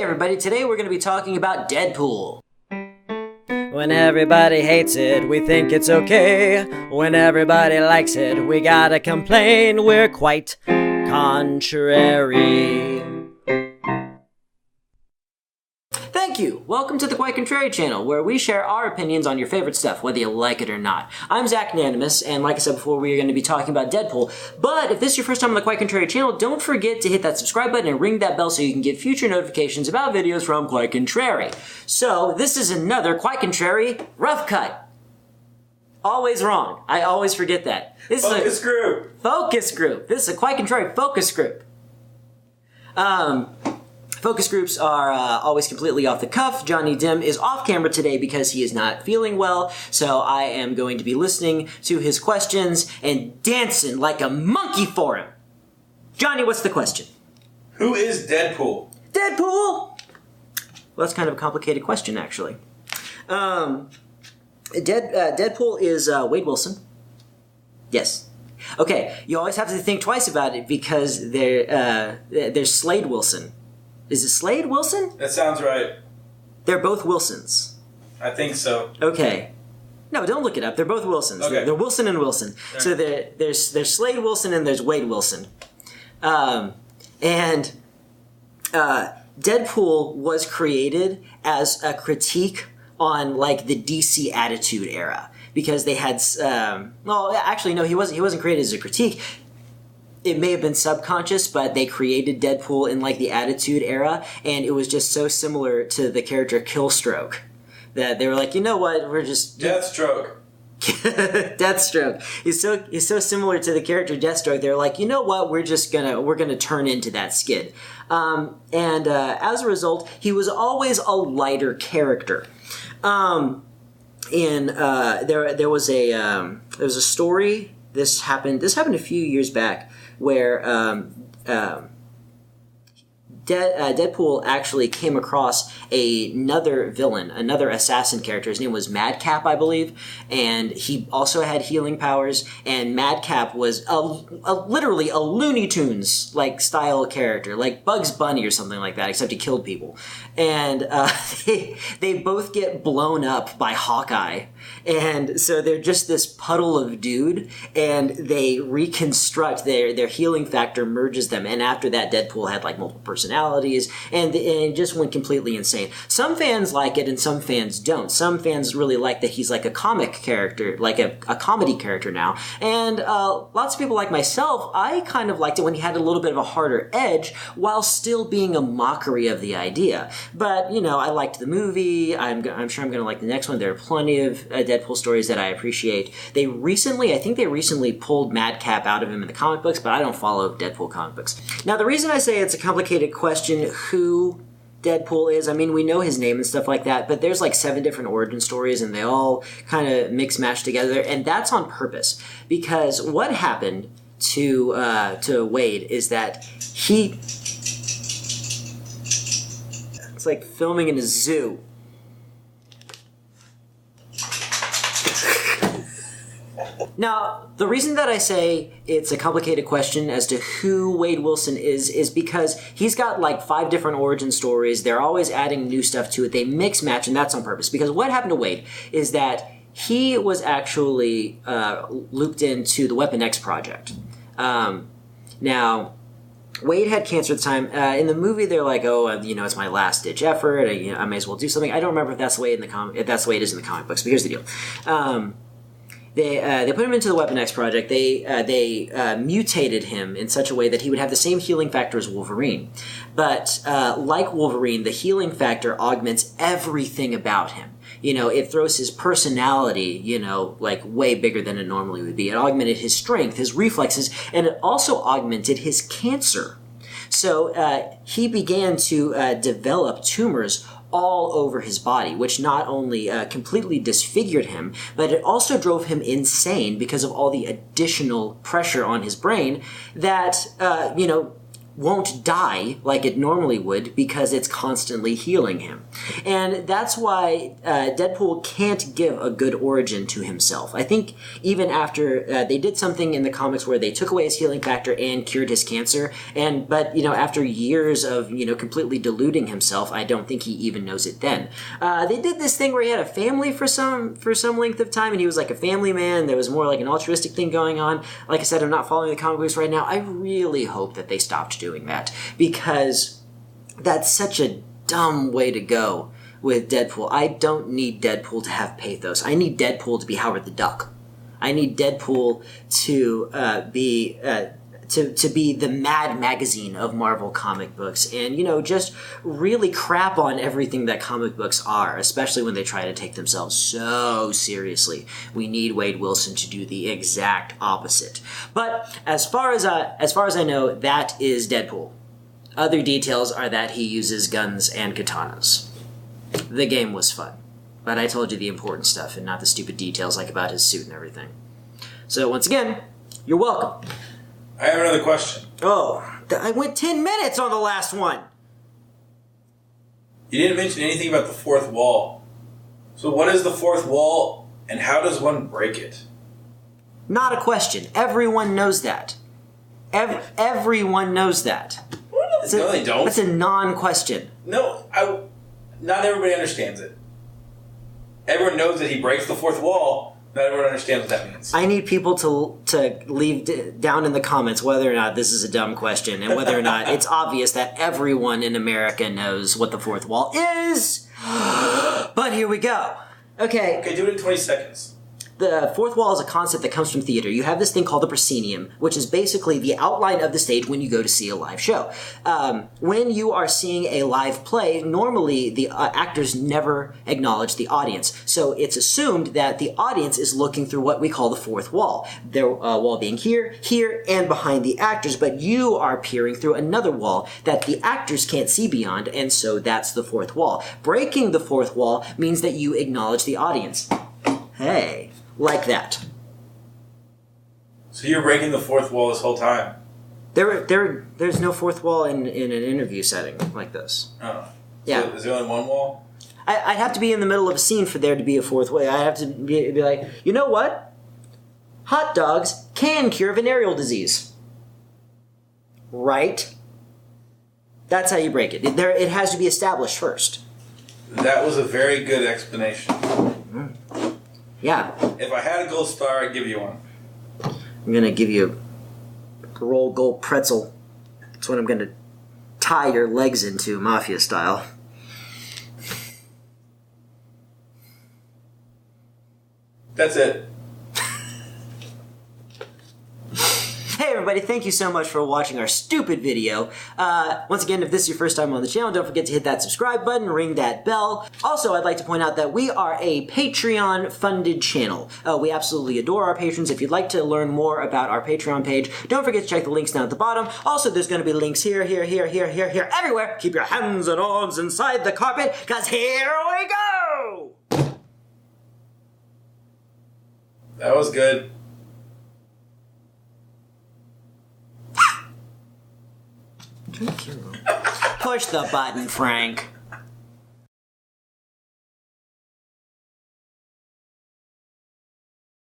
everybody, today we're going to be talking about Deadpool. When everybody hates it, we think it's okay. When everybody likes it, we gotta complain. We're quite contrary. Thank you! Welcome to the Quite Contrary channel, where we share our opinions on your favorite stuff, whether you like it or not. I'm Zach Nanamus, and like I said before, we are going to be talking about Deadpool. But if this is your first time on the Quite Contrary channel, don't forget to hit that subscribe button and ring that bell so you can get future notifications about videos from Quite Contrary. So, this is another Quite Contrary rough cut. Always wrong. I always forget that. This Focus is a group. Focus group. This is a Quite Contrary focus group. Focus groups are always completely off the cuff. Johnny Dim is off camera today because he is not feeling well, so I am going to be listening to his questions and dancing like a monkey for him. Johnny, what's the question? Who is Deadpool? Deadpool! Well, that's kind of a complicated question, actually. Deadpool is Wade Wilson. Yes. Okay, you always have to think twice about it because there's Slade Wilson. Is it Slade Wilson? That sounds right. They're both Wilsons. I think so. Okay. No, don't look it up. They're both Wilsons. Okay. They're Wilson and Wilson. Sure. So there's Slade Wilson and there's Wade Wilson. Deadpool was created as a critique on like the DC Attitude Era because they had he wasn't created as a critique. It may have been subconscious, but they created Deadpool in like the Attitude Era, and it was just so similar to the character Killstroke that they were like, you know what, we're just Deathstroke. Deathstroke. He's so similar to the character Deathstroke. They're like, you know what, we're gonna turn into that skid, and as a result, he was always a lighter character. There was a story. This happened a few years back where Deadpool actually came across another villain, another assassin character. His name was Madcap, I believe, and he also had healing powers. And Madcap was literally a Looney Tunes like style character, like Bugs Bunny or something like that, except he killed people. And they both get blown up by Hawkeye, and so they're just this puddle of dude. And they reconstruct their healing factor merges them. And after that, Deadpool had like multiple personalities, and it just went completely insane. Some fans like it and some fans don't. Some fans really like that he's like a comic character, like a comedy character now. And lots of people like myself, I kind of liked it when he had a little bit of a harder edge while still being a mockery of the idea. But, you know, I liked the movie. I'm sure I'm going to like the next one. There are plenty of Deadpool stories that I appreciate. I think they recently pulled Madcap out of him in the comic books, but I don't follow Deadpool comic books. Now, the reason I say it's a complicated question, who Deadpool is, I mean, we know his name and stuff like that, but there's like 7 different origin stories, and they all kind of mix-mash together, and that's on purpose, because what happened to Wade is that it's like filming in a zoo. Now, the reason that I say it's a complicated question as to who Wade Wilson is because he's got like 5 different origin stories. They're always adding new stuff to it. They mix match, and that's on purpose. Because what happened to Wade is that he was actually looped into the Weapon X project. Now, Wade had cancer at the time. In the movie, they're like, it's my last-ditch effort. I may as well do something. I don't remember if that's the way it is in the comic books, but here's the deal. They put him into the Weapon X project. They mutated him in such a way that he would have the same healing factor as Wolverine. But like Wolverine, the healing factor augments everything about him. You know, it throws his personality, like way bigger than it normally would be. It augmented his strength, his reflexes, and it also augmented his cancer. So he began to develop tumors all over his body, which not only completely disfigured him, but it also drove him insane because of all the additional pressure on his brain that, won't die like it normally would because it's constantly healing him. And that's why Deadpool can't give a good origin to himself. I think even after they did something in the comics where they took away his healing factor and cured his cancer, but after years of completely deluding himself, I don't think he even knows it then. They did this thing where he had a family for some length of time, and he was like a family man. There was more like an altruistic thing going on. Like I said, I'm not following the comic books right now. I really hope that they stopped doing that, because that's such a dumb way to go with Deadpool. I don't need Deadpool to have pathos. I need Deadpool to be Howard the Duck. I need Deadpool to be the Mad magazine of Marvel comic books, and just really crap on everything that comic books are, especially when they try to take themselves so seriously. We need Wade Wilson to do the exact opposite. But as far as I know, that is Deadpool. Other details are that he uses guns and katanas. The game was fun, but I told you the important stuff and not the stupid details like about his suit and everything. So once again, you're welcome. I have another question. Oh, I went 10 minutes on the last one. You didn't mention anything about the fourth wall. So what is the fourth wall, and how does one break it? Not a question. Everyone knows that. Everyone knows that. No, they don't. That's a non-question. No, not everybody understands it. Everyone knows that he breaks the fourth wall. Not everyone understands what that means. I need people to leave down in the comments whether or not this is a dumb question and whether or not it's obvious that everyone in America knows what the fourth wall is. But here we go. Okay, do it in 20 seconds. The fourth wall is a concept that comes from theater. You have this thing called the proscenium, which is basically the outline of the stage when you go to see a live show. When you are seeing a live play, normally the actors never acknowledge the audience. So it's assumed that the audience is looking through what we call the fourth wall. Their wall being here, and behind the actors, but you are peering through another wall that the actors can't see beyond, and so that's the fourth wall. Breaking the fourth wall means that you acknowledge the audience. Hey. Like that. So you're breaking the fourth wall this whole time? There's no fourth wall in an interview setting like this. Oh. Yeah. So is there only one wall? I'd have to be in the middle of a scene for there to be a fourth wall. I'd have to be like, you know what? Hot dogs can cure venereal disease. Right? That's how you break it. It has to be established first. That was a very good explanation. Mm-hmm. Yeah. If I had a gold star, I'd give you one. I'm going to give you a roll gold pretzel. That's what I'm going to tie your legs into, mafia style. That's it. Hey everybody, thank you so much for watching our stupid video. Once again, if this is your first time on the channel, don't forget to hit that subscribe button, ring that bell. Also, I'd like to point out that we are a Patreon-funded channel. We absolutely adore our patrons. If you'd like to learn more about our Patreon page, don't forget to check the links down at the bottom. Also, there's going to be links here, everywhere. Keep your hands and arms inside the carpet, because here we go! That was good. Push the button, Frank.